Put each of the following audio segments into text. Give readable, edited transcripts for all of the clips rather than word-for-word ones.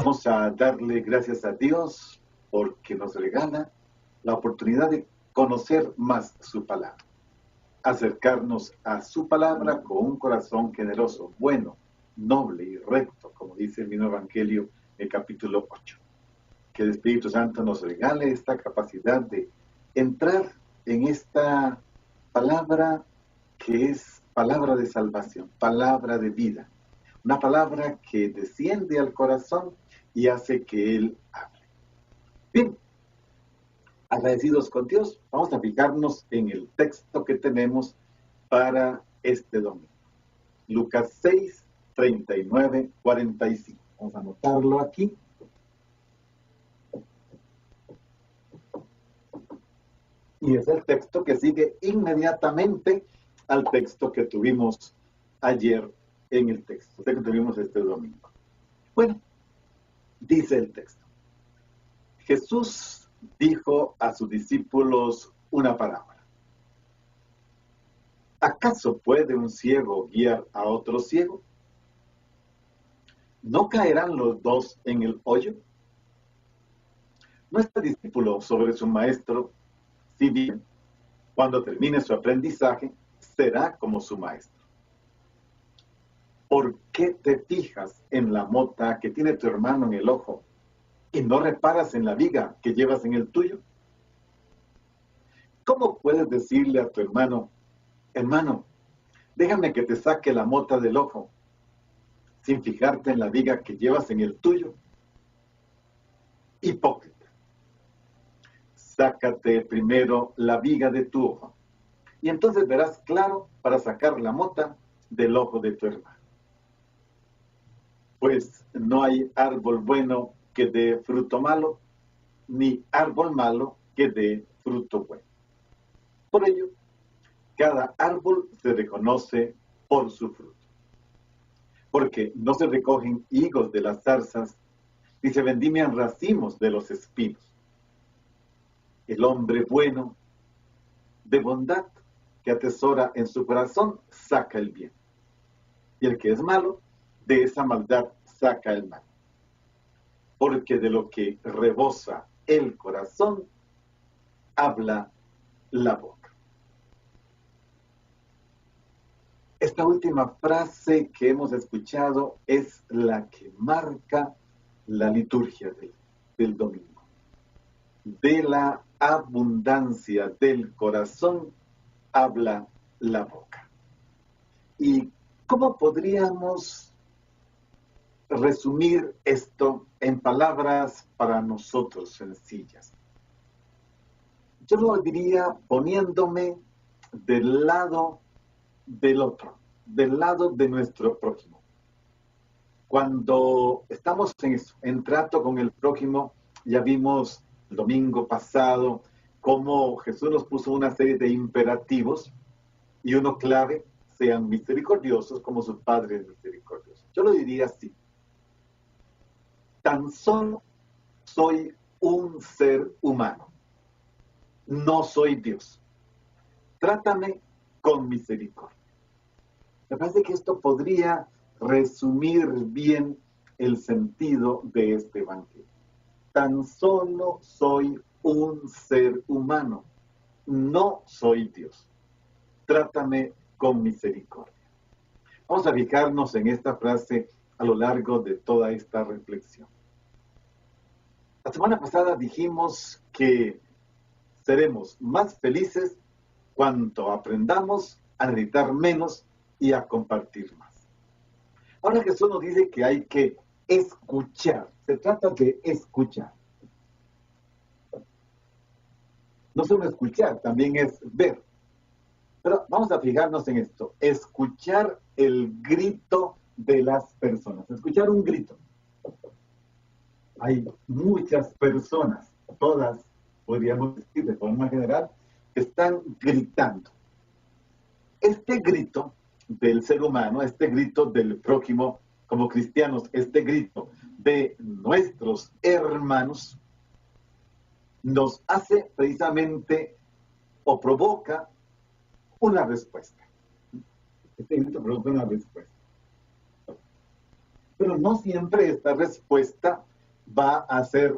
Vamos a darle gracias a Dios porque nos regala la oportunidad de conocer más su palabra, acercarnos a su palabra con un corazón generoso, bueno, noble y recto, como dice el mismo Evangelio en el capítulo 8. Que el Espíritu Santo nos regale esta capacidad de entrar en esta palabra que es palabra de salvación, palabra de vida, una palabra que desciende al corazón y hace que Él hable. Bien, agradecidos con Dios, vamos a fijarnos en el texto que tenemos para este domingo. Lucas 6, 39, 45. Vamos a anotarlo aquí. Y es el texto que sigue inmediatamente al texto que tuvimos ayer en el texto, que tuvimos este domingo. Bueno, dice el texto. Jesús dijo a sus discípulos una parábola. ¿Acaso puede un ciego guiar a otro ciego? ¿No caerán los dos en el hoyo? Nuestro discípulo sobre su maestro, si bien, cuando termine su aprendizaje, será como su maestro. ¿Por qué te fijas en la mota que tiene tu hermano en el ojo y no reparas en la viga que llevas en el tuyo? ¿Cómo puedes decirle a tu hermano, hermano, déjame que te saque la mota del ojo, sin fijarte en la viga que llevas en el tuyo? Hipócrita. Sácate primero la viga de tu ojo, y entonces verás claro para sacar la mota del ojo de tu hermano. Pues no hay árbol bueno que dé fruto malo, ni árbol malo que dé fruto bueno. Por ello, cada árbol se reconoce por su fruto. Porque no se recogen higos de las zarzas, ni se vendimian racimos de los espinos. El hombre bueno, de bondad, que atesora en su corazón, saca el bien. Y el que es malo, de esa maldad saca el mal. Porque de lo que rebosa el corazón, habla la boca. Esta última frase que hemos escuchado es la que marca la liturgia del domingo. De la abundancia del corazón habla la boca. ¿Y cómo podríamos resumir esto en palabras para nosotros sencillas? Yo lo diría poniéndome del lado del otro, del lado de nuestro prójimo. Cuando estamos en trato con el prójimo, ya vimos el domingo pasado cómo Jesús nos puso una serie de imperativos y uno clave: sean misericordiosos como su Padre es misericordioso. Yo lo diría así: tan solo soy un ser humano, no soy Dios. Trátame con misericordia. Me parece que esto podría resumir bien el sentido de este evangelio. Tan solo soy un ser humano, no soy Dios. Trátame con misericordia. Vamos a fijarnos en esta frase a lo largo de toda esta reflexión. La semana pasada dijimos que seremos más felices cuanto aprendamos a necesitar menos y a compartir más. Ahora Jesús nos dice que hay que escuchar. Se trata de escuchar. No solo escuchar, también es ver. Pero vamos a fijarnos en esto. Escuchar el grito de las personas. Escuchar un grito. Hay muchas personas, todas, podríamos decir de forma general, que están gritando. Este grito del ser humano, este grito del prójimo, como cristianos, este grito de nuestros hermanos, nos hace precisamente o provoca una respuesta. Este grito provoca una respuesta. Pero no siempre esta respuesta va a ser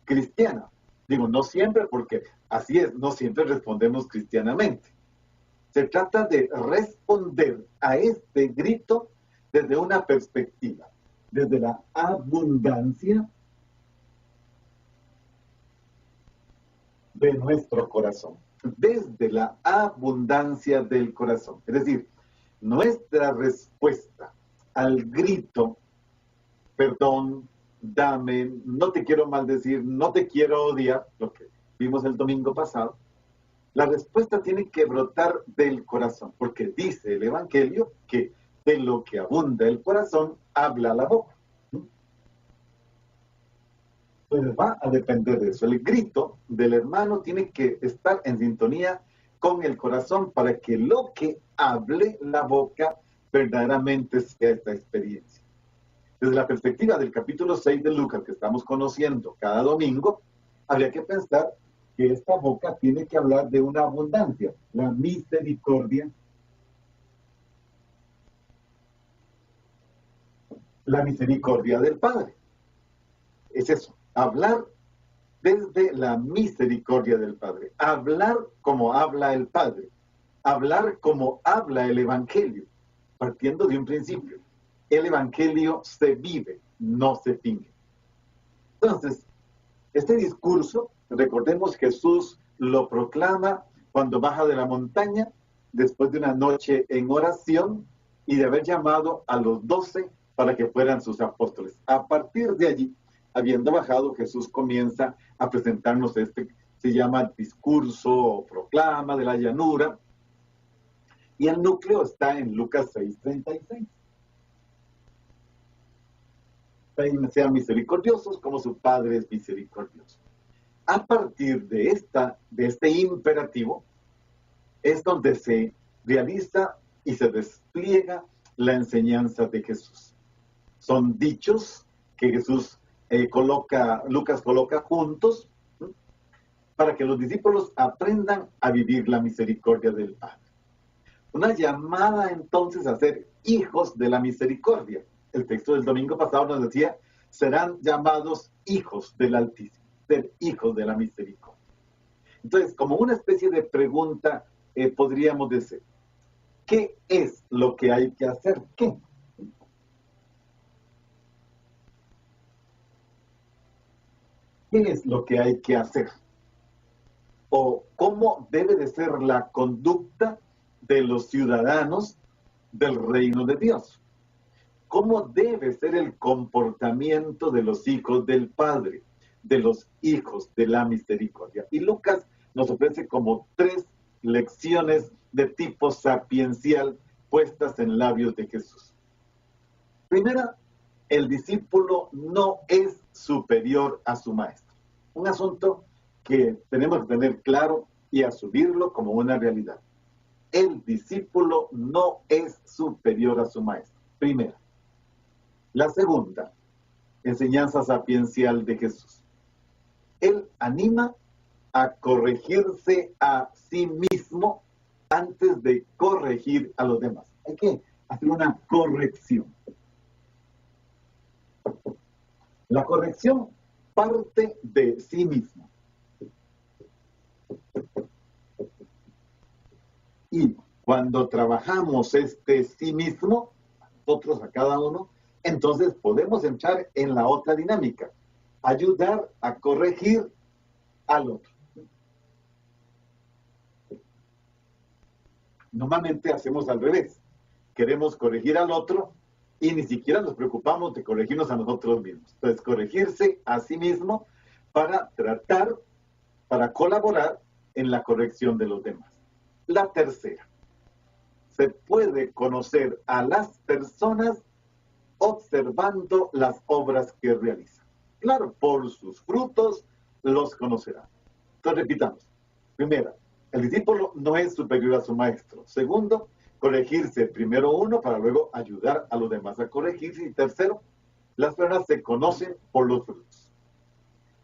cristiana. Digo, no siempre, porque así es, no siempre respondemos cristianamente. Se trata de responder a este grito desde una perspectiva, desde la abundancia de nuestro corazón, desde la abundancia del corazón. Es decir, nuestra respuesta al grito, perdón, dame, no te quiero maldecir, no te quiero odiar, lo que vimos el domingo pasado, la respuesta tiene que brotar del corazón, porque dice el Evangelio que de lo que abunda el corazón, habla la boca. Pues va a depender de eso. El grito del hermano tiene que estar en sintonía con el corazón para que lo que hable la boca verdaderamente sea esta experiencia. Desde la perspectiva del capítulo 6 de Lucas que estamos conociendo cada domingo, habría que pensar que esta boca tiene que hablar de una abundancia, la misericordia del Padre. Es eso, hablar desde la misericordia del Padre, hablar como habla el Padre, hablar como habla el Evangelio, partiendo de un principio. El Evangelio se vive, no se finge. Entonces, este discurso, recordemos, Jesús lo proclama cuando baja de la montaña, después de una noche en oración y de haber llamado a los 12 para que fueran sus apóstoles. A partir de allí, habiendo bajado, Jesús comienza a presentarnos se llama discurso o proclama de la llanura, y el núcleo está en Lucas 6:36. Sean misericordiosos como su Padre es misericordioso. A partir de este imperativo es donde se realiza y se despliega la enseñanza de Jesús. Son dichos que Jesús Lucas coloca juntos, ¿sí?, para que los discípulos aprendan a vivir la misericordia del Padre. Una llamada entonces a ser hijos de la misericordia. El texto del domingo pasado nos decía, serán llamados hijos del Altísimo, ser hijos de la misericordia. Entonces, como una especie de pregunta, podríamos decir, ¿qué es lo que hay que hacer? ¿Qué? ¿Qué es lo que hay que hacer? ¿O cómo debe de ser la conducta de los ciudadanos del reino de Dios? ¿Cómo debe ser el comportamiento de los hijos del Padre, de los hijos de la misericordia? Y Lucas nos ofrece como 3 lecciones de tipo sapiencial puestas en labios de Jesús. Primera, el discípulo no es superior a su maestro. Un asunto que tenemos que tener claro y asumirlo como una realidad. El discípulo no es superior a su maestro. Primera. La segunda, enseñanza sapiencial de Jesús. Él anima a corregirse a sí mismo antes de corregir a los demás. Hay que hacer una corrección. La corrección parte de sí mismo. Y cuando trabajamos sí mismo, nosotros a cada uno, entonces podemos entrar en la otra dinámica, ayudar a corregir al otro. Normalmente hacemos al revés. Queremos corregir al otro y ni siquiera nos preocupamos de corregirnos a nosotros mismos. Entonces, corregirse a sí mismo para tratar, para colaborar en la corrección de los demás. La tercera, se puede conocer a las personas observando las obras que realizan. Claro, por sus frutos los conocerán. Entonces, repitamos. Primera, el discípulo no es superior a su maestro. Segundo, corregirse primero uno para luego ayudar a los demás a corregirse. Y tercero, las personas se conocen por los frutos.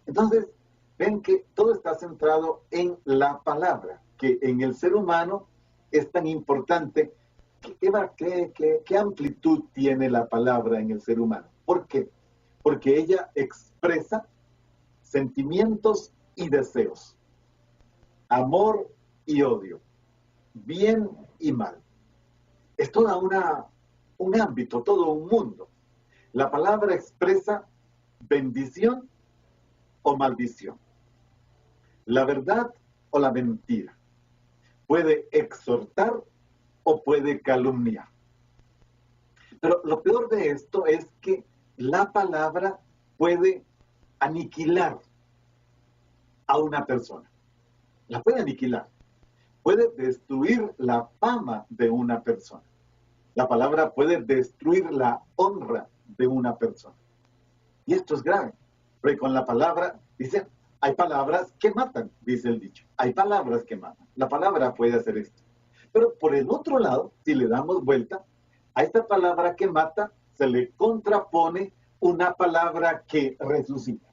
Entonces, ven que todo está centrado en la palabra, que en el ser humano es tan importante. ¿Qué amplitud tiene la palabra en el ser humano? ¿Por qué? porque ella expresa sentimientos y deseos, amor y odio, bien y mal. Es toda un ámbito, todo un mundo. La palabra expresa bendición o maldición, la verdad o la mentira. Puede exhortar o puede calumniar. Pero lo peor de esto es que la palabra puede aniquilar a una persona. La puede aniquilar. Puede destruir la fama de una persona. La palabra puede destruir la honra de una persona. Y esto es grave. Porque con la palabra, dice, hay palabras que matan, dice el dicho. Hay palabras que matan. La palabra puede hacer esto. Pero por el otro lado, si le damos vuelta, a esta palabra que mata se le contrapone una palabra que resucita.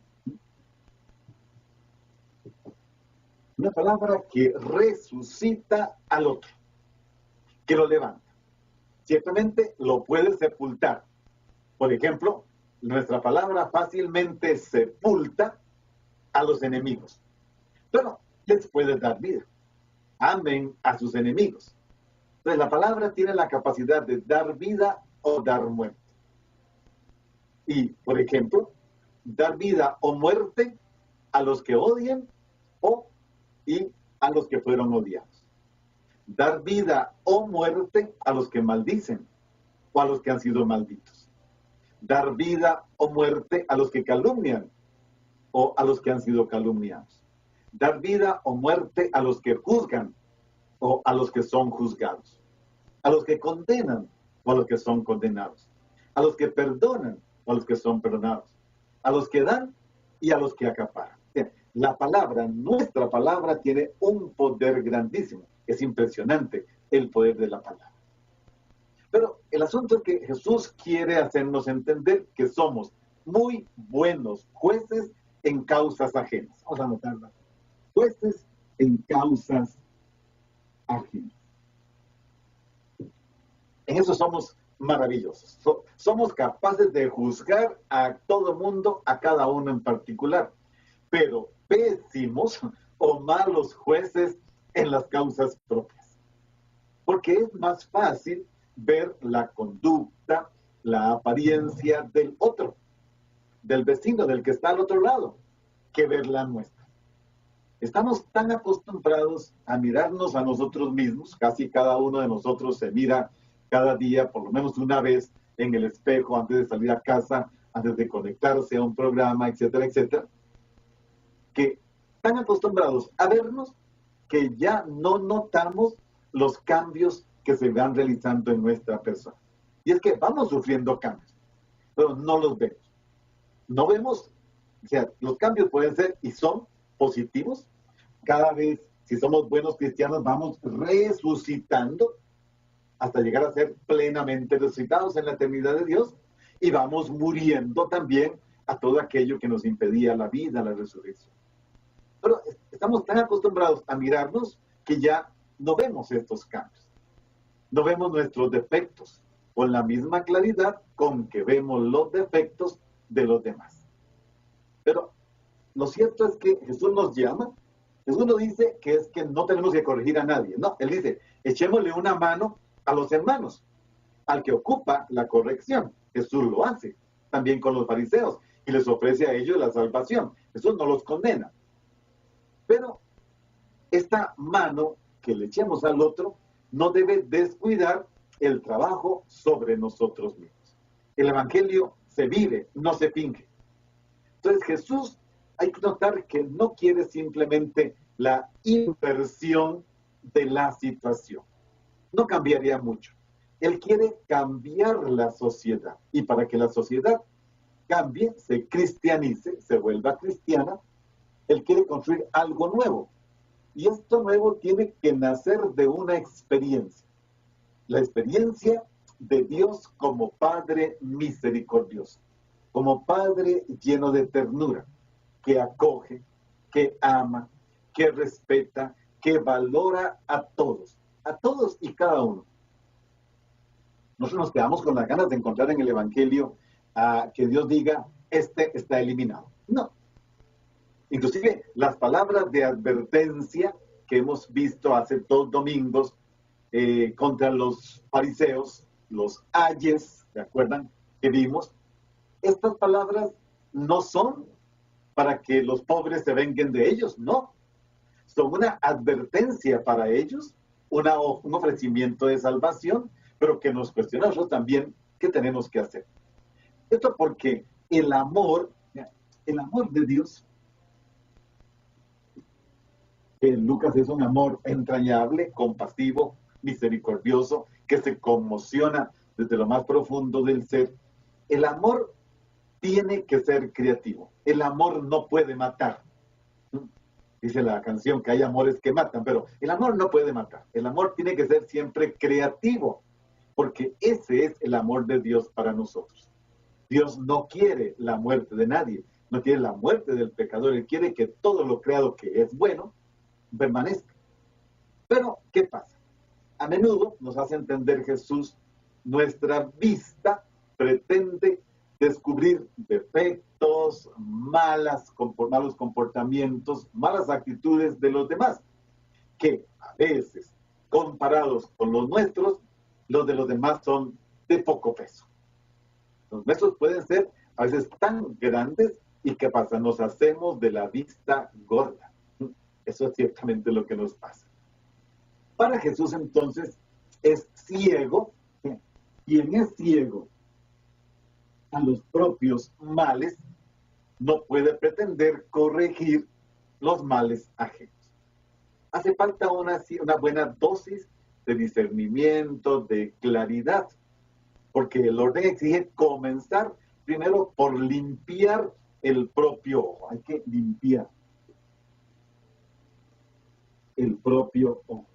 Una palabra que resucita al otro, que lo levanta. Ciertamente lo puede sepultar. Por ejemplo, nuestra palabra fácilmente sepulta a los enemigos, pero les puede dar vida. Amen a sus enemigos. Entonces la palabra tiene la capacidad de dar vida o dar muerte. Y, por ejemplo, dar vida o muerte a los que odian y a los que fueron odiados. Dar vida o muerte a los que maldicen o a los que han sido malditos. Dar vida o muerte a los que calumnian o a los que han sido calumniados. Dar vida o muerte a los que juzgan o a los que son juzgados. A los que condenan o a los que son condenados. A los que perdonan o a los que son perdonados. A los que dan y a los que acaparan. La palabra, nuestra palabra, tiene un poder grandísimo. Es impresionante el poder de la palabra. Pero el asunto es que Jesús quiere hacernos entender que somos muy buenos jueces en causas ajenas. Vamos a anotarla. Jueces en causas ajenas. En eso somos maravillosos. Somos capaces de juzgar a todo mundo, a cada uno en particular. Pero pésimos o malos jueces en las causas propias. Porque es más fácil ver la conducta, la apariencia del otro, del vecino, del que está al otro lado, que ver la nuestra. Estamos tan acostumbrados a mirarnos a nosotros mismos, casi cada uno de nosotros se mira cada día, por lo menos una vez, en el espejo, antes de salir a casa, antes de conectarse a un programa, etcétera, etcétera, que están acostumbrados a vernos que ya no notamos los cambios que se van realizando en nuestra persona. Y es que vamos sufriendo cambios, pero no los vemos. No vemos, o sea, los cambios pueden ser y son positivos. Cada vez, si somos buenos cristianos, vamos resucitando hasta llegar a ser plenamente resucitados en la eternidad de Dios y vamos muriendo también a todo aquello que nos impedía la vida, la resurrección. Pero estamos tan acostumbrados a mirarnos que ya no vemos estos cambios. No vemos nuestros defectos con la misma claridad con que vemos los defectos de los demás. Pero lo cierto es que Jesús nos llama. Jesús nos dice que es que no tenemos que corregir a nadie. No, Él dice, echémosle una mano a los hermanos, al que ocupa la corrección. Jesús lo hace también con los fariseos y les ofrece a ellos la salvación. Jesús no los condena. Pero esta mano que le echemos al otro no debe descuidar el trabajo sobre nosotros mismos. El evangelio se vive, no se finge. Entonces Jesús, hay que notar que no quiere simplemente la inversión de la situación. No cambiaría mucho. Él quiere cambiar la sociedad. Y para que la sociedad cambie, se cristianice, se vuelva cristiana, Él quiere construir algo nuevo. Y esto nuevo tiene que nacer de una experiencia. La experiencia de Dios como Padre misericordioso, como Padre lleno de ternura, que acoge, que ama, que respeta, que valora a todos y cada uno. Nosotros nos quedamos con las ganas de encontrar en el Evangelio que Dios diga, este está eliminado. No. Inclusive las palabras de advertencia que hemos visto hace 2 domingos contra los fariseos, los ayes, ¿se acuerdan que vimos? Estas palabras no son para que los pobres se vengan de ellos, no. Son una advertencia para ellos, un ofrecimiento de salvación, pero que nos cuestiona a nosotros también qué tenemos que hacer. Esto porque el amor de Dios, en Lucas es un amor entrañable, compasivo, misericordioso, que se conmociona desde lo más profundo del ser. El amor tiene que ser creativo. El amor no puede matar. Dice la canción que hay amores que matan, pero el amor no puede matar. El amor tiene que ser siempre creativo, porque ese es el amor de Dios para nosotros. Dios no quiere la muerte de nadie, no quiere la muerte del pecador. Él quiere que todo lo creado que es bueno permanezca. Pero, ¿qué pasa? A menudo nos hace entender Jesús, nuestra vista pretende descubrir defectos, malos comportamientos, malas actitudes de los demás, que a veces, comparados con los nuestros, los de los demás son de poco peso. Los nuestros pueden ser a veces tan grandes y ¿qué pasa? Nos hacemos de la vista gorda. Eso es ciertamente lo que nos pasa. Para Jesús entonces es ciego. Quien es ciego a los propios males no puede pretender corregir los males ajenos. Hace falta una buena dosis de discernimiento, de claridad, porque el orden exige comenzar primero por limpiar el propio ojo. Hay que limpiar el propio ojo.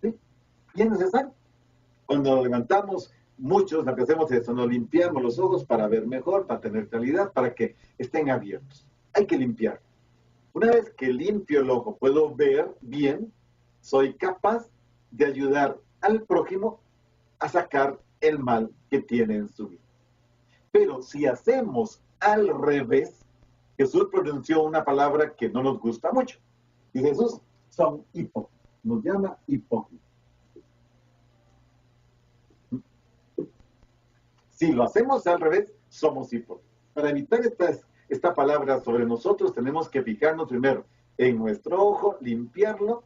¿Sí? Y es necesario. Cuando nos levantamos, muchos lo que hacemos es eso, nos limpiamos los ojos para ver mejor, para tener claridad, para que estén abiertos. Hay que limpiar. Una vez que limpio el ojo, puedo ver bien, soy capaz de ayudar al prójimo a sacar el mal que tiene en su vida. Pero si hacemos al revés, Jesús pronunció una palabra que no nos gusta mucho. Y Jesús son hipócritas, nos llama hipócritas. Si lo hacemos al revés, somos hipócritas. Para evitar esta palabra sobre nosotros, tenemos que fijarnos primero en nuestro ojo, limpiarlo,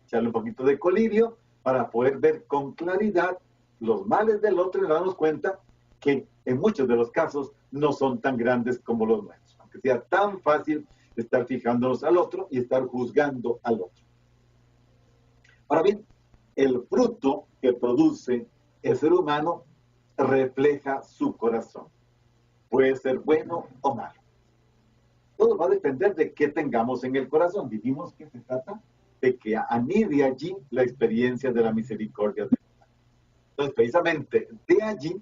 echarle un poquito de colirio, para poder ver con claridad los males del otro y darnos cuenta que en muchos de los casos no son tan grandes como los nuestros. Aunque sea tan fácil estar fijándonos al otro y estar juzgando al otro. Ahora bien, el fruto que produce el ser humano refleja su corazón. Puede ser bueno o malo. Todo va a depender de qué tengamos en el corazón. Dijimos que se trata de que anide allí la experiencia de la misericordia de Dios. Entonces, precisamente de allí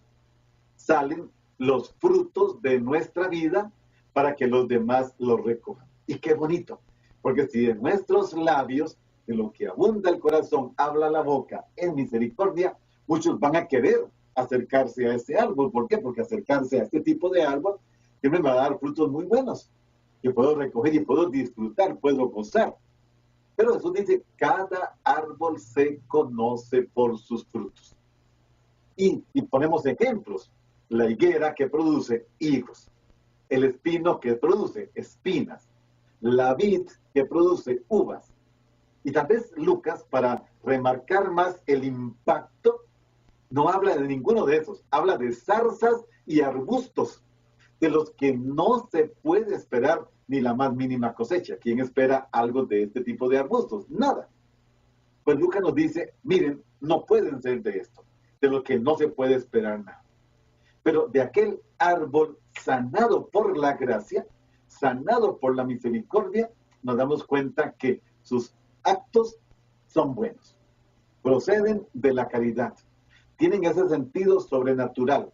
salen los frutos de nuestra vida para que los demás los recojan. Y qué bonito, porque si de nuestros labios, de lo que abunda el corazón, habla la boca en misericordia, muchos van a querer acercarse a ese árbol. ¿Por qué? Porque acercarse a este tipo de árbol siempre me va a dar frutos muy buenos, que puedo recoger y puedo disfrutar, puedo gozar. Pero Jesús dice, cada árbol se conoce por sus frutos. Y ponemos ejemplos. La higuera que produce higos, el espino que produce espinas, la vid que produce uvas. Y tal vez Lucas, para remarcar más el impacto, no habla de ninguno de esos, habla de zarzas y arbustos, de los que no se puede esperar ni la más mínima cosecha. ¿Quién espera algo de este tipo de arbustos? Nada. Pues Lucas nos dice, miren, no pueden ser de esto, de lo que no se puede esperar nada. Pero de aquel árbol sanado por la gracia, sanado por la misericordia, nos damos cuenta que sus actos son buenos, proceden de la caridad, tienen ese sentido sobrenatural,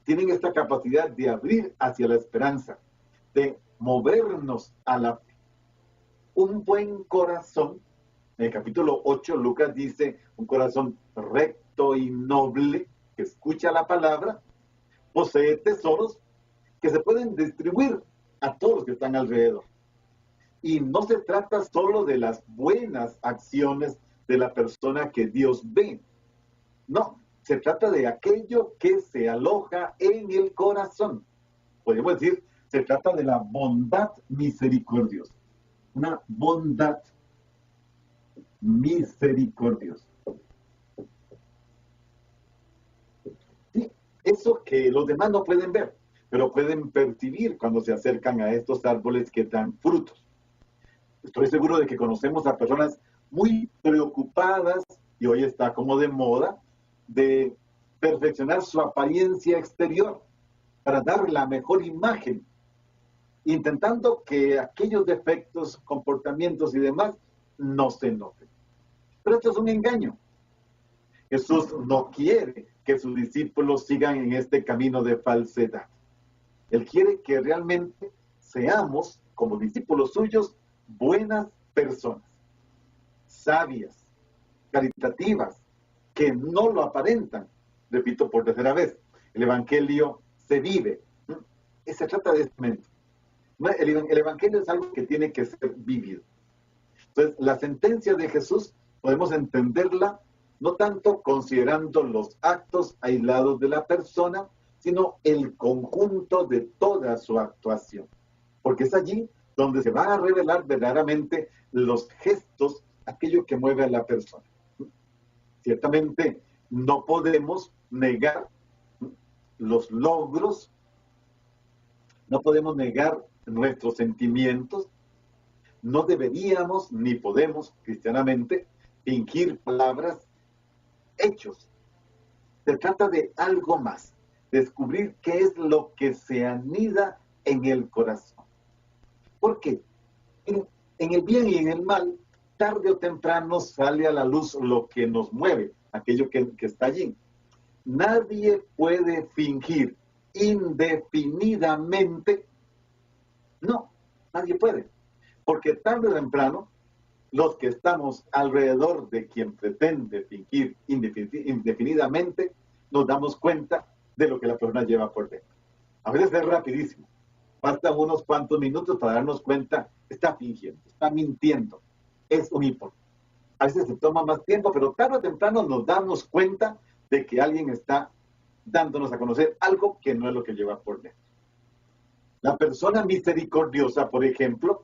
tienen esta capacidad de abrir hacia la esperanza, de movernos a la fe. Un buen corazón, en el capítulo 8, Lucas dice, un corazón recto y noble, que escucha la palabra, posee tesoros que se pueden distribuir a todos los que están alrededor. Y no se trata solo de las buenas acciones de la persona que Dios ve. No, se trata de aquello que se aloja en el corazón. Podemos decir, se trata de la bondad misericordiosa. Una bondad misericordiosa. Sí, eso que los demás no pueden ver, pero pueden percibir cuando se acercan a estos árboles que dan frutos. Estoy seguro de que conocemos a personas muy preocupadas, y hoy está como de moda, de perfeccionar su apariencia exterior para dar la mejor imagen, intentando que aquellos defectos, comportamientos y demás no se noten. Pero esto es un engaño. Jesús no quiere que sus discípulos sigan en este camino de falsedad. Él quiere que realmente seamos, como discípulos suyos, buenas personas, sabias, caritativas, que no lo aparentan. Repito por tercera vez, el Evangelio se vive. Se trata de este momento. El Evangelio es algo que tiene que ser vivido. Entonces, la sentencia de Jesús podemos entenderla no tanto considerando los actos aislados de la persona, sino el conjunto de toda su actuación. Porque es allí donde se van a revelar verdaderamente los gestos, aquello que mueve a la persona. Ciertamente no podemos negar los logros, no podemos negar nuestros sentimientos, no deberíamos ni podemos cristianamente fingir palabras, hechos. Se trata de algo más, descubrir qué es lo que se anida en el corazón. ¿Por qué? En el bien y en el mal, tarde o temprano sale a la luz lo que nos mueve, aquello que está allí. Nadie puede fingir indefinidamente. No, nadie puede. Porque tarde o temprano, los que estamos alrededor de quien pretende fingir indefinidamente, nos damos cuenta de lo que la persona lleva por dentro. A veces es rapidísimo. Faltan unos cuantos minutos para darnos cuenta, está fingiendo, está mintiendo, es un hipócrita. A veces se toma más tiempo, pero tarde o temprano nos damos cuenta de que alguien está dándonos a conocer algo que no es lo que lleva por dentro. La persona misericordiosa, por ejemplo,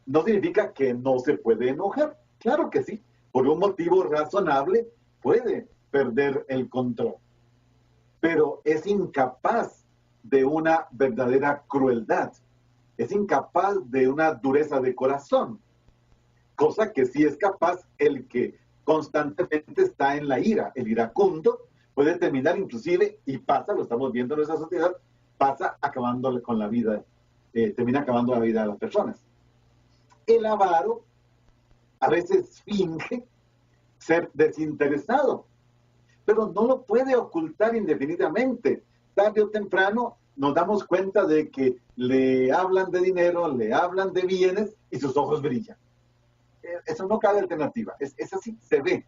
no significa que no se puede enojar. Claro que sí, por un motivo razonable puede perder el control, pero es incapaz de una verdadera crueldad, es incapaz de una dureza de corazón, cosa que sí es capaz el que constantemente está en la ira. El iracundo puede terminar inclusive, y pasa, lo estamos viendo en nuestra sociedad, pasa acabando con la vida, termina acabando la vida de las personas. El avaro a veces finge ser desinteresado, pero no lo puede ocultar indefinidamente. Tarde o temprano nos damos cuenta de que le hablan de dinero, le hablan de bienes y sus ojos brillan. Eso no cabe alternativa, es así, se ve,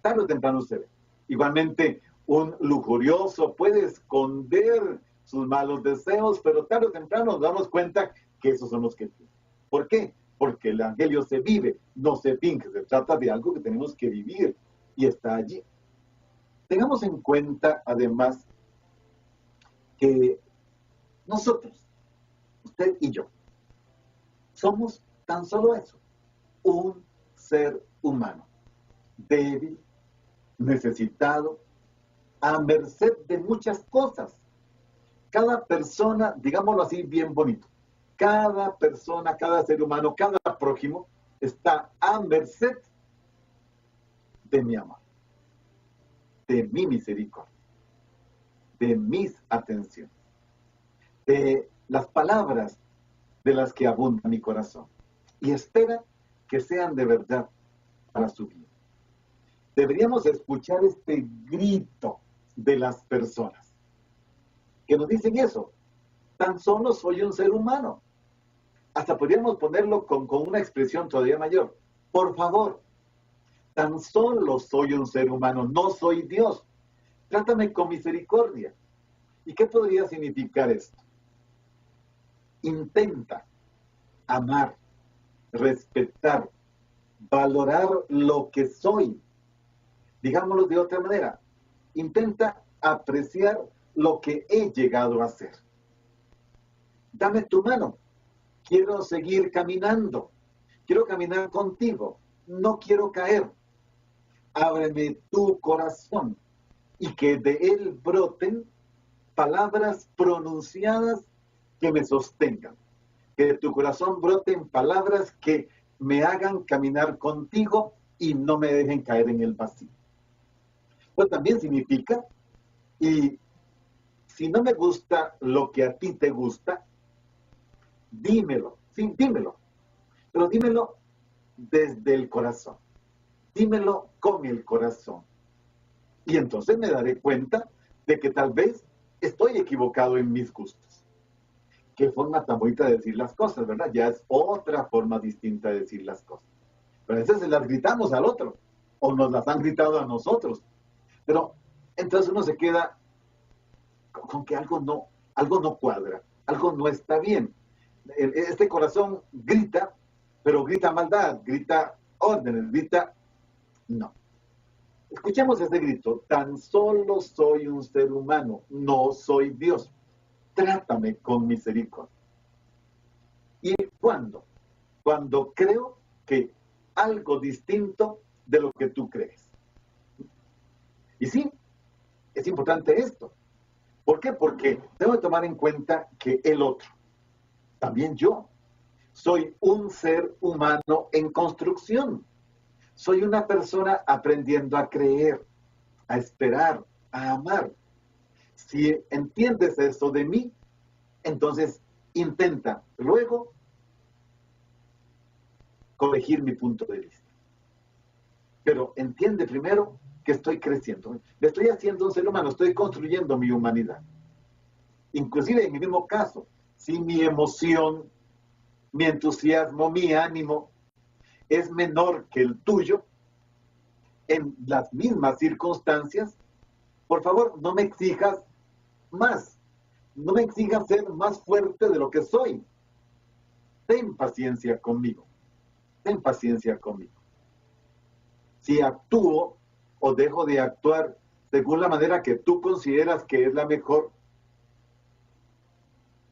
tarde o temprano se ve. Igualmente, un lujurioso puede esconder sus malos deseos, pero tarde o temprano nos damos cuenta que esos son los que tienen. ¿Por qué? Porque el Evangelio se vive, no se finge, se trata de algo que tenemos que vivir y está allí. Tengamos en cuenta, además, que nosotros, usted y yo, somos tan solo eso, un ser humano, débil, necesitado, a merced de muchas cosas. Cada persona, digámoslo así bien bonito, cada persona, cada ser humano, cada prójimo está a merced de mi amor, de mi misericordia, de mis atenciones, de las palabras de las que abunda mi corazón, y espera que sean de verdad para su vida. Deberíamos escuchar este grito de las personas que nos dicen eso: tan solo soy un ser humano. Hasta podríamos ponerlo con una expresión todavía mayor: por favor, tan solo soy un ser humano, no soy Dios. Trátame con misericordia. ¿Y qué podría significar esto? Intenta amar, respetar, valorar lo que soy. Digámoslo de otra manera, intenta apreciar lo que he llegado a ser. Dame tu mano, quiero seguir caminando, quiero caminar contigo, no quiero caer. Ábreme tu corazón y que de él broten palabras pronunciadas que me sostengan. Que de tu corazón broten palabras que me hagan caminar contigo y no me dejen caer en el vacío. Pues también significa, y si no me gusta lo que a ti te gusta, dímelo, sí, dímelo, pero dímelo desde el corazón, dímelo con el corazón. Y entonces me daré cuenta de que tal vez estoy equivocado en mis gustos. Qué forma tan bonita de decir las cosas, ¿verdad? Ya es otra forma distinta de decir las cosas. Pero a veces se las gritamos al otro, o nos las han gritado a nosotros. Pero entonces uno se queda con que algo no cuadra, algo no está bien. Este corazón grita, pero grita maldad, grita órdenes, grita no. Escuchemos ese grito: tan solo soy un ser humano, no soy Dios. Trátame con misericordia. ¿Y cuándo? Cuando creo que algo distinto de lo que tú crees. Y sí, es importante esto. ¿Por qué? Porque tengo que tomar en cuenta que el otro, también yo, soy un ser humano en construcción. Soy una persona aprendiendo a creer, a esperar, a amar. Si entiendes eso de mí, entonces intenta luego corregir mi punto de vista. Pero entiende primero que estoy creciendo. Me estoy haciendo un ser humano, estoy construyendo mi humanidad. Inclusive en mi mismo caso, si mi emoción, mi entusiasmo, mi ánimo es menor que el tuyo, en las mismas circunstancias, por favor, no me exijas más. No me exijas ser más fuerte de lo que soy. Ten paciencia conmigo. Ten paciencia conmigo. Si actúo o dejo de actuar según la manera que tú consideras que es la mejor,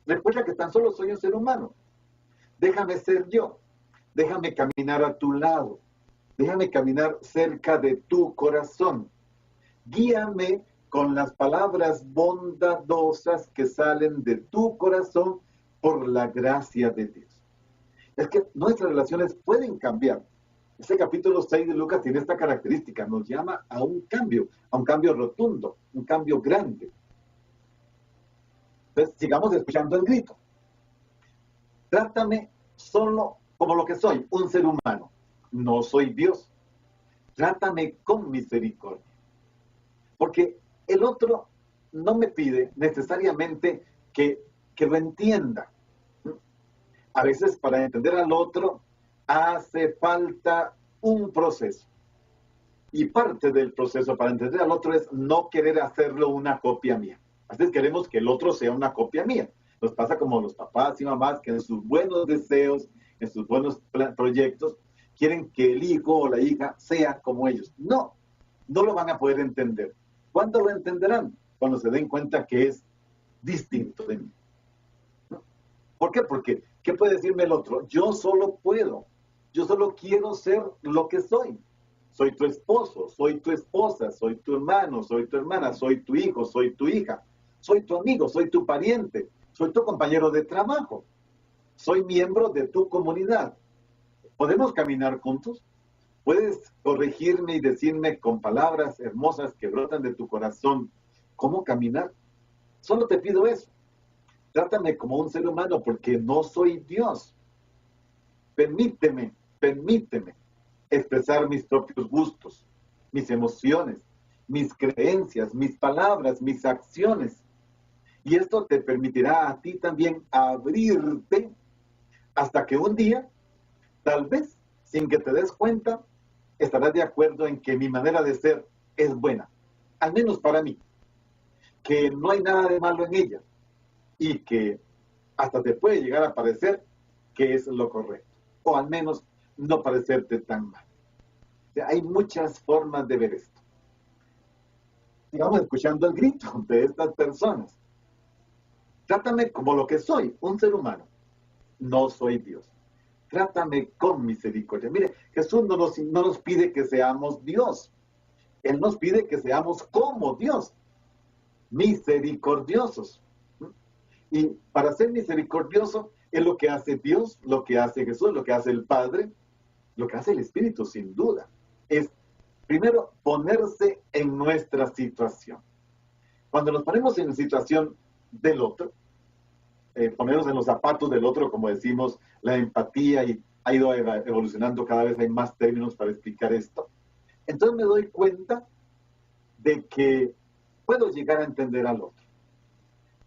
recuerda que tan solo soy un ser humano. Déjame ser yo. Déjame caminar a tu lado. Déjame caminar cerca de tu corazón. Guíame con las palabras bondadosas que salen de tu corazón por la gracia de Dios. Es que nuestras relaciones pueden cambiar. Este capítulo 6 de Lucas tiene esta característica, nos llama a un cambio rotundo, un cambio grande. Entonces, sigamos escuchando el grito. Trátame solo como lo que soy, un ser humano. No soy Dios. Trátame con misericordia. Porque el otro no me pide necesariamente que lo entienda. A veces para entender al otro hace falta un proceso. Y parte del proceso para entender al otro es no querer hacerlo una copia mía. A veces queremos que el otro sea una copia mía. Nos pasa como los papás y mamás que en sus buenos deseos, en sus buenos proyectos, quieren que el hijo o la hija sea como ellos. No lo van a poder entender. ¿Cuándo lo entenderán? Cuando se den cuenta que es distinto de mí. ¿No? ¿Por qué? Porque, ¿qué puede decirme el otro? Yo solo puedo. Yo solo quiero ser lo que soy. Soy tu esposo, soy tu esposa, soy tu hermano, soy tu hermana, soy tu hijo, soy tu hija, soy tu amigo, soy tu pariente, soy tu compañero de trabajo, soy miembro de tu comunidad. ¿Podemos caminar juntos? ¿Puedes corregirme y decirme con palabras hermosas que brotan de tu corazón cómo caminar? Solo te pido eso. Trátame como un ser humano porque no soy Dios. Permíteme expresar mis propios gustos, mis emociones, mis creencias, mis palabras, mis acciones. Y esto te permitirá a ti también abrirte hasta que un día, tal vez, sin que te des cuenta, estarás de acuerdo en que mi manera de ser es buena, al menos para mí. que no hay nada de malo en ella y que hasta te puede llegar a parecer que es lo correcto, o al menos no parecerte tan mal. O sea, hay muchas formas de ver esto. Sigamos escuchando el grito de estas personas. Trátame como lo que soy, un ser humano. No soy Dios. Trátame con misericordia. Mire, Jesús no nos pide que seamos Dios. Él nos pide que seamos como Dios, misericordiosos. Y para ser misericordioso es lo que hace Dios, lo que hace Jesús, lo que hace el Padre, lo que hace el Espíritu, sin duda. Es, primero, ponerse en nuestra situación. Cuando nos ponemos en la situación del otro, ponernos en los zapatos del otro, como decimos, la empatía, y ha ido evolucionando, cada vez hay más términos para explicar esto. Entonces me doy cuenta de que puedo llegar a entender al otro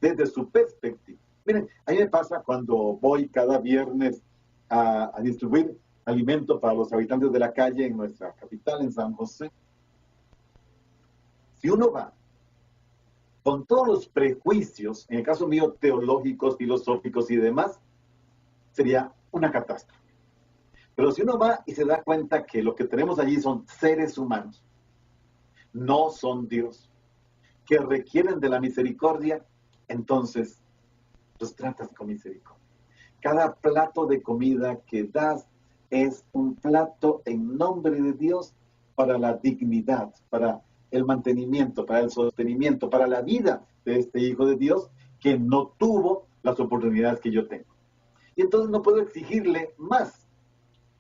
desde su perspectiva. Miren, a mí me pasa cuando voy cada viernes a distribuir alimento para los habitantes de la calle en nuestra capital, en San José. Si uno va con todos los prejuicios, en el caso mío, teológicos, filosóficos y demás, sería una catástrofe. Pero si uno va y se da cuenta que lo que tenemos allí son seres humanos, no son Dios, que requieren de la misericordia, entonces los tratas con misericordia. Cada plato de comida que das es un plato en nombre de Dios para la dignidad, para el mantenimiento, para el sostenimiento, para la vida de este Hijo de Dios que no tuvo las oportunidades que yo tengo. Y entonces no puedo exigirle más.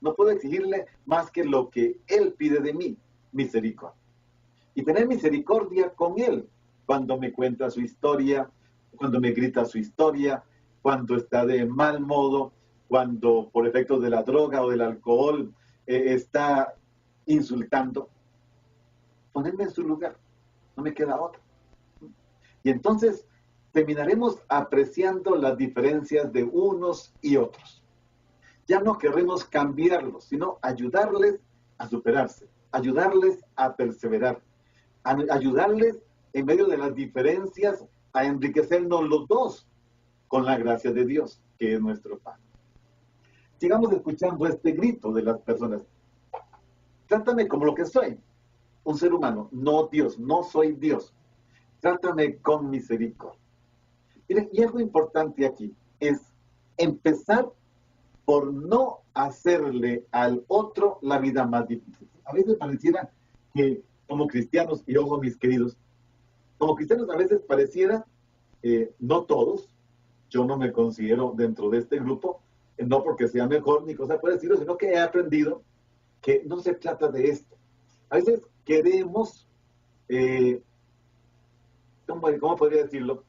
No puedo exigirle más que lo que Él pide de mí, misericordia. Y tener misericordia con Él cuando me cuenta su historia, cuando me grita su historia, cuando está de mal modo, cuando por efectos de la droga o del alcohol está insultando. Ponerme en su lugar, no me queda otra. Y entonces terminaremos apreciando las diferencias de unos y otros. Ya no queremos cambiarlos, sino ayudarles a superarse, ayudarles a perseverar, ayudarles en medio de las diferencias a enriquecernos los dos con la gracia de Dios, que es nuestro Padre. Sigamos escuchando este grito de las personas. Trátame como lo que soy, un ser humano, no Dios, no soy Dios. Trátame con misericordia. Y algo importante aquí es empezar por no hacerle al otro la vida más difícil. A veces pareciera que como cristianos, y ojo mis queridos, como cristianos a veces pareciera, no todos, yo no me considero dentro de este grupo, no porque sea mejor ni cosa por decirlo, sino que he aprendido que no se trata de esto. A veces queremos, ¿cómo podría decirlo?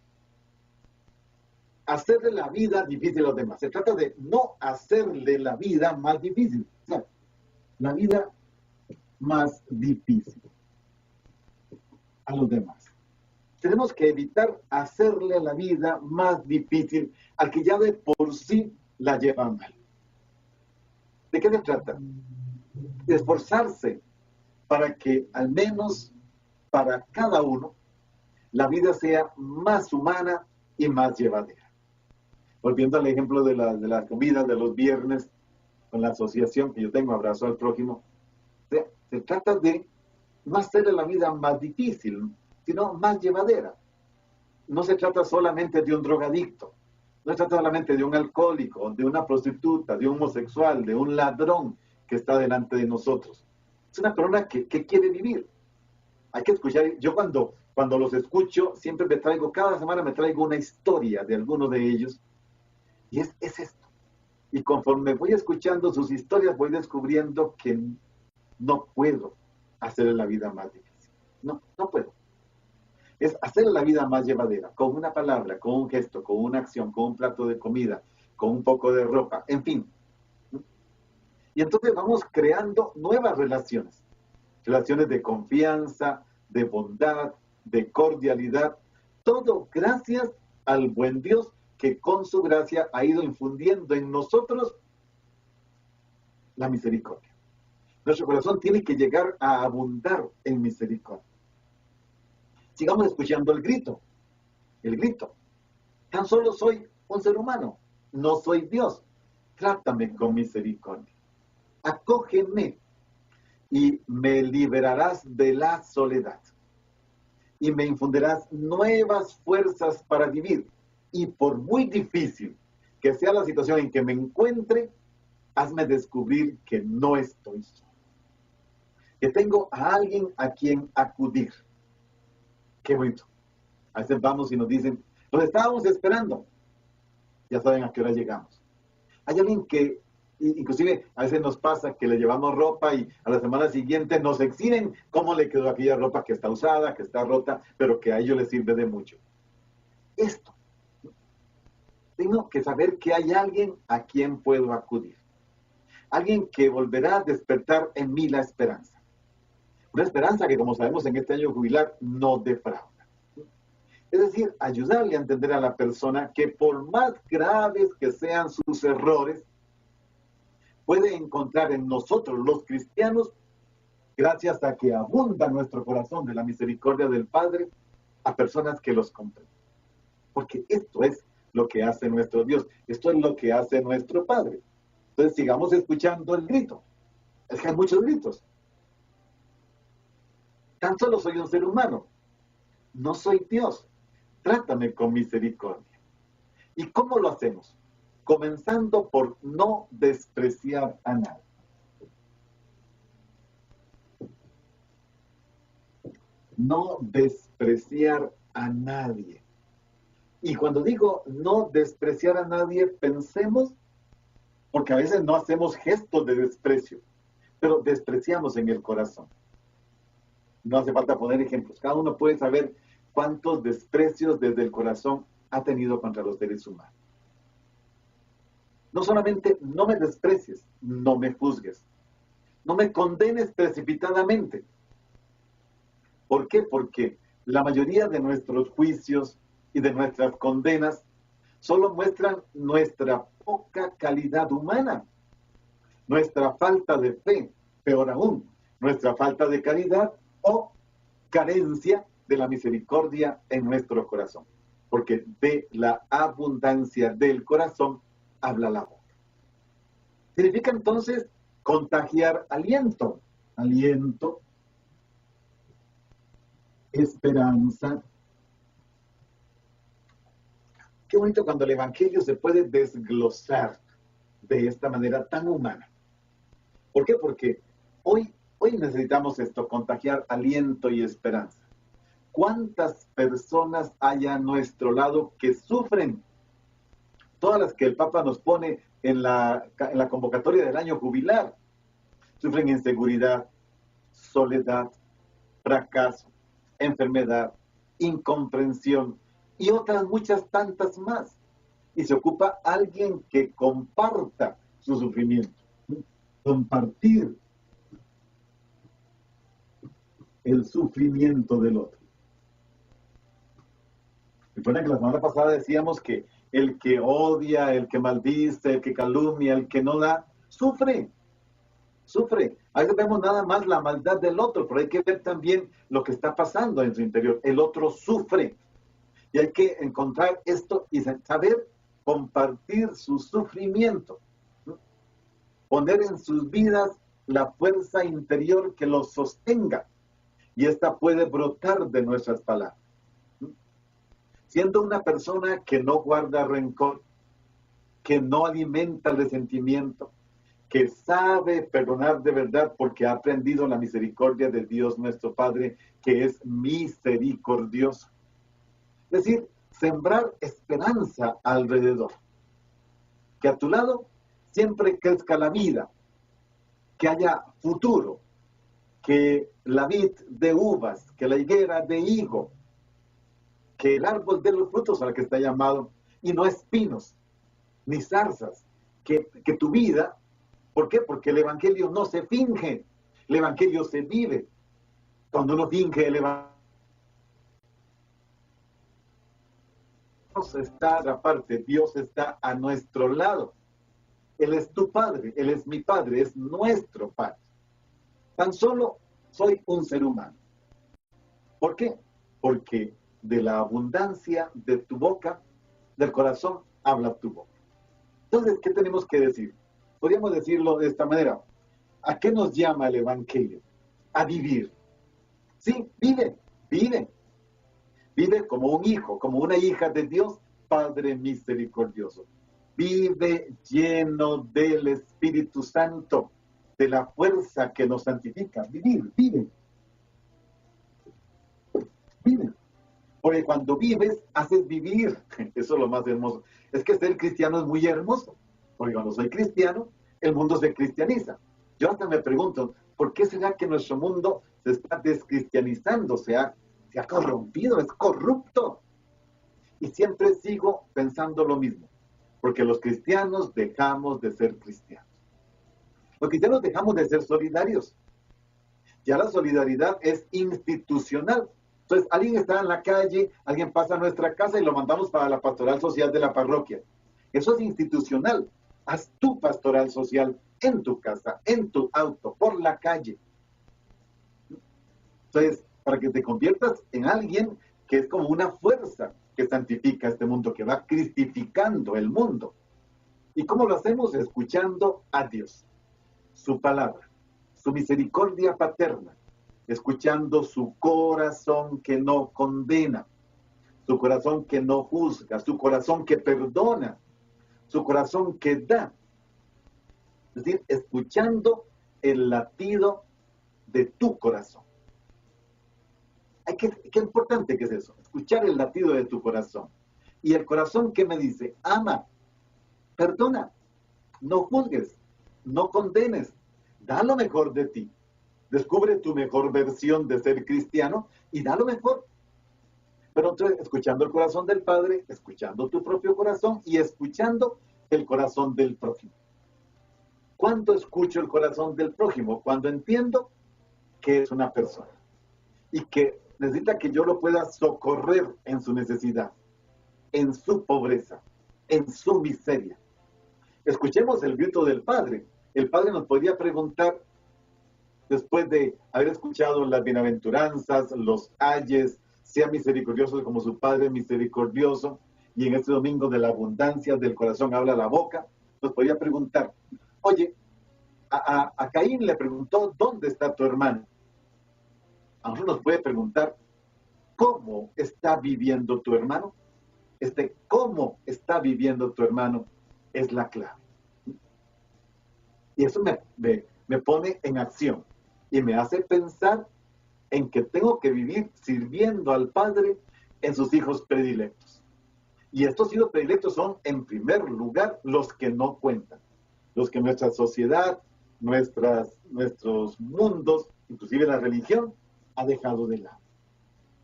Hacerle la vida difícil a los demás. Se trata de no hacerle la vida más difícil. O sea, la vida más difícil a los demás. Tenemos que evitar hacerle la vida más difícil al que ya de por sí la lleva mal. ¿De qué se trata? De esforzarse para que al menos para cada uno la vida sea más humana y más llevadera. Volviendo al ejemplo de las comidas de los viernes con la asociación que yo tengo, Abrazo al Prójimo, se trata de no hacerle la vida más difícil, sino más llevadera. No se trata solamente de un drogadicto, no se trata solamente de un alcohólico, de una prostituta, de un homosexual, de un ladrón que está delante de nosotros. Es una persona que quiere vivir. Hay que escuchar. Yo cuando los escucho, siempre cada semana me traigo una historia de alguno de ellos. Y es esto. Y conforme voy escuchando sus historias, voy descubriendo que no puedo hacerle la vida más difícil. No puedo. Es hacerle la vida más llevadera, con una palabra, con un gesto, con una acción, con un plato de comida, con un poco de ropa, en fin. Y entonces vamos creando nuevas relaciones. Relaciones de confianza, de bondad, de cordialidad. Todo gracias al buen Dios que con su gracia ha ido infundiendo en nosotros la misericordia. Nuestro corazón tiene que llegar a abundar en misericordia. Sigamos escuchando el grito el grito. Tan solo soy un ser humano, no soy Dios. Trátame con misericordia. Acógeme y me liberarás de la soledad. Y me infundirás nuevas fuerzas para vivir. Y por muy difícil que sea la situación en que me encuentre, hazme descubrir que no estoy solo. Que tengo a alguien a quien acudir. Qué bonito. A veces vamos y nos dicen, los estábamos esperando. Ya saben a qué hora llegamos. Hay alguien que, inclusive a veces nos pasa que le llevamos ropa y a la semana siguiente nos exhiben cómo le quedó aquella ropa que está usada, que está rota, pero que a ellos les sirve de mucho. Esto. Tengo que saber que hay alguien a quien puedo acudir. Alguien que volverá a despertar en mí la esperanza. Una esperanza que, como sabemos, en este año jubilar no defrauda. Es decir, ayudarle a entender a la persona que por más graves que sean sus errores, puede encontrar en nosotros los cristianos, gracias a que abunda nuestro corazón de la misericordia del Padre, a personas que los comprenden. Porque esto es lo que hace nuestro Dios, esto es lo que hace nuestro Padre. Entonces sigamos escuchando el grito. Es que hay muchos gritos. Tan solo soy un ser humano, no soy Dios. Trátame con misericordia. ¿Y cómo lo hacemos? Comenzando por no despreciar a nadie. No despreciar a nadie. Y cuando digo no despreciar a nadie, pensemos, porque a veces no hacemos gestos de desprecio, pero despreciamos en el corazón. No hace falta poner ejemplos. Cada uno puede saber cuántos desprecios desde el corazón ha tenido contra los seres humanos. No solamente no me desprecies, no me juzgues. No me condenes precipitadamente. ¿Por qué? Porque la mayoría de nuestros juicios y de nuestras condenas solo muestran nuestra poca calidad humana, nuestra falta de fe, peor aún, nuestra falta de caridad o carencia de la misericordia en nuestro corazón. Porque de la abundancia del corazón habla la boca. Significa entonces contagiar aliento, esperanza. Qué bonito cuando el Evangelio se puede desglosar de esta manera tan humana. ¿Por qué? Porque hoy necesitamos esto, contagiar aliento y esperanza. ¿Cuántas personas hay a nuestro lado que sufren? Todas las que el Papa nos pone en la convocatoria del año jubilar. Sufren inseguridad, soledad, fracaso, enfermedad, incomprensión y otras muchas tantas más. Y se ocupa alguien que comparta su sufrimiento. Compartir el sufrimiento del otro. Recuerden que la semana pasada decíamos que el que odia, el que maldice, el que calumnia, el que no da, sufre. A veces vemos nada más la maldad del otro, pero hay que ver también lo que está pasando en su interior. El otro sufre. Y hay que encontrar esto y saber compartir su sufrimiento. Poner en sus vidas la fuerza interior que los sostenga. Y esta puede brotar de nuestras palabras. Siendo una persona que no guarda rencor, que no alimenta el resentimiento, que sabe perdonar de verdad porque ha aprendido la misericordia de Dios nuestro Padre, que es misericordioso. Es decir, sembrar esperanza alrededor. Que a tu lado siempre crezca la vida, que haya futuro, que la vid de uvas, que la higuera de higo, que el árbol de los frutos al que está llamado, y no espinos, ni zarzas, que tu vida, ¿por qué? Porque el Evangelio no se finge, el Evangelio se vive. Cuando uno finge el Evangelio, Dios está aparte, Dios está a nuestro lado. Él es tu Padre, Él es mi Padre, es nuestro Padre. Tan solo soy un ser humano. ¿Por qué? Porque de la abundancia de tu boca, del corazón, habla tu boca. Entonces, ¿qué tenemos que decir? Podríamos decirlo de esta manera. ¿A qué nos llama el Evangelio? A vivir. Sí, vive, vive. Vive como un hijo, como una hija de Dios, Padre misericordioso. Vive lleno del Espíritu Santo, de la fuerza que nos santifica. Vivir, vive. Vive. Porque cuando vives, haces vivir. Eso es lo más hermoso. Es que ser cristiano es muy hermoso. Porque cuando soy cristiano, el mundo se cristianiza. Yo hasta me pregunto, ¿por qué será que nuestro mundo se está descristianizando? Se ha corrompido, es corrupto. Y siempre sigo pensando lo mismo. Porque los cristianos dejamos de ser cristianos. Los cristianos dejamos de ser solidarios. Ya la solidaridad es institucional. Entonces, alguien está en la calle, alguien pasa a nuestra casa y lo mandamos para la pastoral social de la parroquia. Eso es institucional. Haz tu pastoral social en tu casa, en tu auto, por la calle. Entonces, para que te conviertas en alguien que es como una fuerza que santifica este mundo, que va cristificando el mundo. ¿Y cómo lo hacemos? Escuchando a Dios, su palabra, su misericordia paterna, escuchando su corazón que no condena, su corazón que no juzga, su corazón que perdona, su corazón que da. Es decir, escuchando el latido de tu corazón. Qué importante que es eso, escuchar el latido de tu corazón. Y el corazón que me dice, ama, perdona, no juzgues, no condenes, da lo mejor de ti. Descubre tu mejor versión de ser cristiano y da lo mejor. Pero entonces, escuchando el corazón del Padre, escuchando tu propio corazón y escuchando el corazón del prójimo. ¿Cuándo escucho el corazón del prójimo? Cuando entiendo que es una persona y que necesita que yo lo pueda socorrer en su necesidad, en su pobreza, en su miseria. Escuchemos el grito del Padre. El Padre nos podría preguntar, después de haber escuchado las bienaventuranzas, los ayes, sea misericordioso como su Padre misericordioso, y en este domingo de la abundancia del corazón habla la boca, nos podría preguntar, oye, a Caín le preguntó, ¿dónde está tu hermano? A nosotros nos puede preguntar, ¿cómo está viviendo tu hermano? ¿Cómo está viviendo tu hermano? Es la clave. Y eso me pone en acción y me hace pensar en que tengo que vivir sirviendo al Padre en sus hijos predilectos. Y estos hijos predilectos son, en primer lugar, los que no cuentan, los que nuestra sociedad, nuestros mundos, inclusive la religión, ha dejado de lado.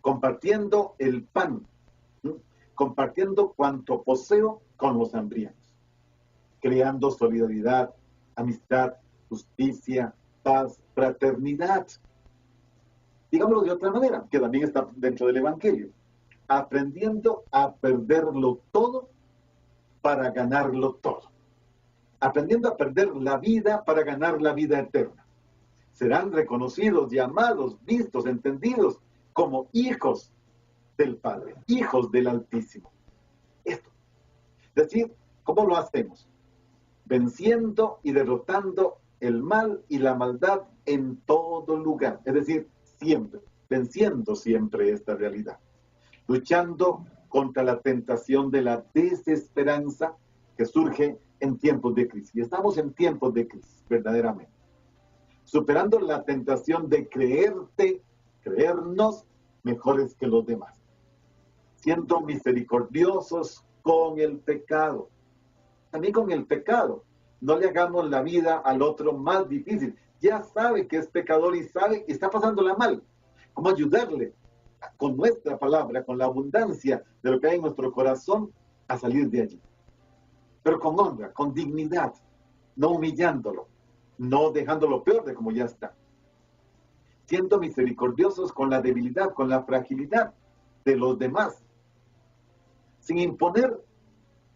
Compartiendo el pan, compartiendo cuanto poseo con los hambrientos, creando solidaridad, amistad, justicia, paz, fraternidad. Digámoslo de otra manera, que también está dentro del Evangelio. Aprendiendo a perderlo todo para ganarlo todo. Aprendiendo a perder la vida para ganar la vida eterna. Serán reconocidos, llamados, vistos, entendidos como hijos del Padre, hijos del Altísimo. Esto. Es decir, ¿cómo lo hacemos? Venciendo y derrotando el mal y la maldad en todo lugar. Es decir, siempre, venciendo siempre esta realidad. Luchando contra la tentación de la desesperanza que surge en tiempos de crisis. Y estamos en tiempos de crisis, verdaderamente. Superando la tentación de creernos mejores que los demás. Siendo misericordiosos con el pecado. También con el pecado. No le hagamos la vida al otro más difícil. Ya sabe que es pecador y sabe que está pasándola mal. ¿Cómo ayudarle con nuestra palabra, con la abundancia de lo que hay en nuestro corazón, a salir de allí? Pero con honra, con dignidad, no humillándolo, no dejándolo peor de como ya está. Siendo misericordiosos con la debilidad, con la fragilidad de los demás, sin imponer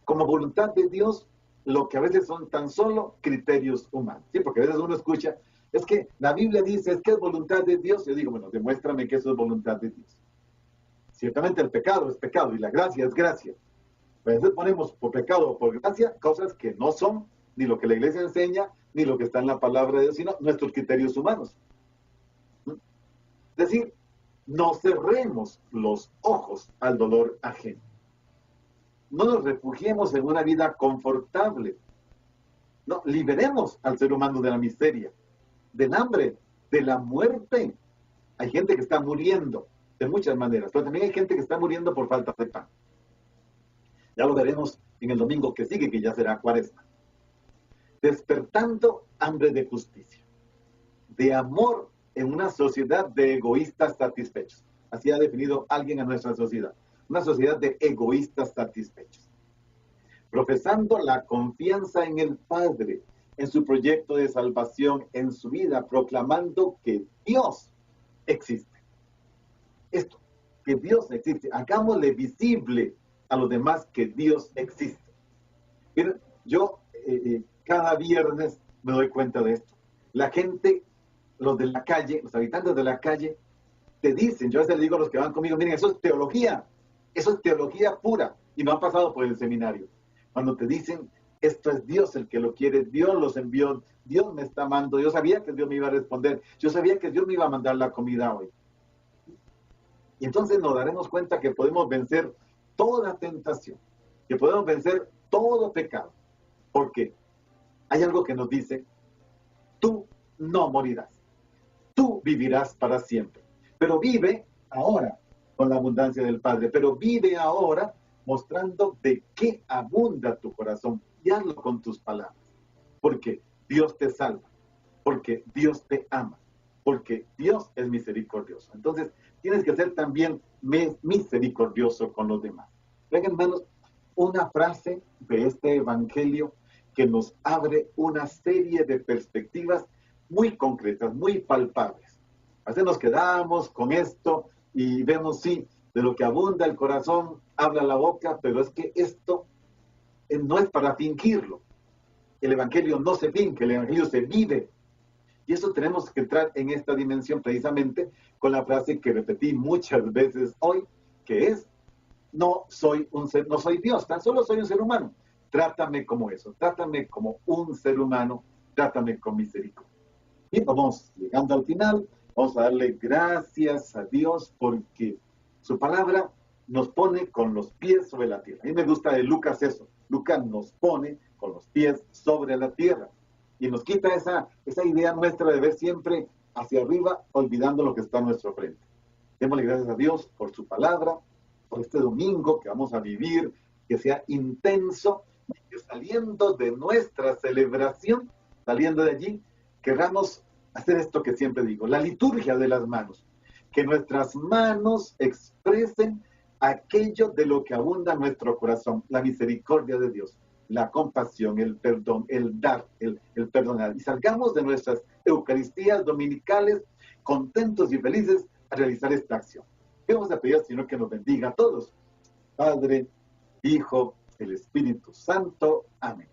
como voluntad de Dios lo que a veces son tan solo criterios humanos. Sí, porque a veces uno escucha, es que la Biblia dice, es que es voluntad de Dios. Yo digo, bueno, demuéstrame que eso es voluntad de Dios. Ciertamente el pecado es pecado y la gracia es gracia. A veces ponemos por pecado o por gracia cosas que no son ni lo que la iglesia enseña, ni lo que está en la palabra de Dios, sino nuestros criterios humanos. Es decir, no cerremos los ojos al dolor ajeno. No nos refugiemos en una vida confortable. No, liberemos al ser humano de la miseria, del hambre, de la muerte. Hay gente que está muriendo de muchas maneras, pero también hay gente que está muriendo por falta de pan. Ya lo veremos en el domingo que sigue, que ya será Cuaresma. Despertando hambre de justicia, de amor en una sociedad de egoístas satisfechos. Así ha definido alguien a nuestra sociedad. Una sociedad de egoístas satisfechos. Profesando la confianza en el Padre, en su proyecto de salvación, en su vida, proclamando que Dios existe. Esto, que Dios existe. Hagámosle visible a los demás que Dios existe. Miren, yo cada viernes me doy cuenta de esto. La gente, los de la calle, los habitantes de la calle, te dicen, yo a veces les digo a los que van conmigo, miren, eso es teología pura, y no han pasado por el seminario. Cuando te dicen, esto es Dios el que lo quiere, Dios los envió, Dios me está amando, yo sabía que Dios me iba a responder, yo sabía que Dios me iba a mandar la comida hoy. Y entonces nos daremos cuenta que podemos vencer toda tentación, que podemos vencer todo pecado, porque hay algo que nos dice, tú no morirás, tú vivirás para siempre, pero vive ahora con la abundancia del Padre, pero vive ahora mostrando de qué abunda tu corazón, y hazlo con tus palabras, porque Dios te salva, porque Dios te ama, porque Dios es misericordioso. Entonces, tienes que ser también misericordioso con los demás. Vean, hermanos, una frase de este evangelio que nos abre una serie de perspectivas muy concretas, muy palpables. A veces nos quedamos con esto y vemos, sí, de lo que abunda el corazón, habla la boca, pero es que esto no es para fingirlo. El evangelio no se finge, el evangelio se vive. Y eso tenemos que entrar en esta dimensión precisamente con la frase que repetí muchas veces hoy, que es, no soy Dios, tan solo soy un ser humano. Trátame como eso, trátame como un ser humano, trátame con misericordia. Y vamos llegando al final, vamos a darle gracias a Dios porque su palabra nos pone con los pies sobre la tierra. A mí me gusta de Lucas eso. Lucas nos pone con los pies sobre la tierra. Y nos quita esa idea nuestra de ver siempre hacia arriba, olvidando lo que está a nuestro frente. Démosle gracias a Dios por su palabra, por este domingo que vamos a vivir, que sea intenso, y que saliendo de nuestra celebración, saliendo de allí, queramos hacer esto que siempre digo, la liturgia de las manos. Que nuestras manos expresen aquello de lo que abunda nuestro corazón, la misericordia de Dios, la compasión, el perdón, el dar, el perdonar. Y salgamos de nuestras Eucaristías dominicales contentos y felices a realizar esta acción. Y vamos a pedir al Señor que nos bendiga a todos. Padre, Hijo, el Espíritu Santo. Amén.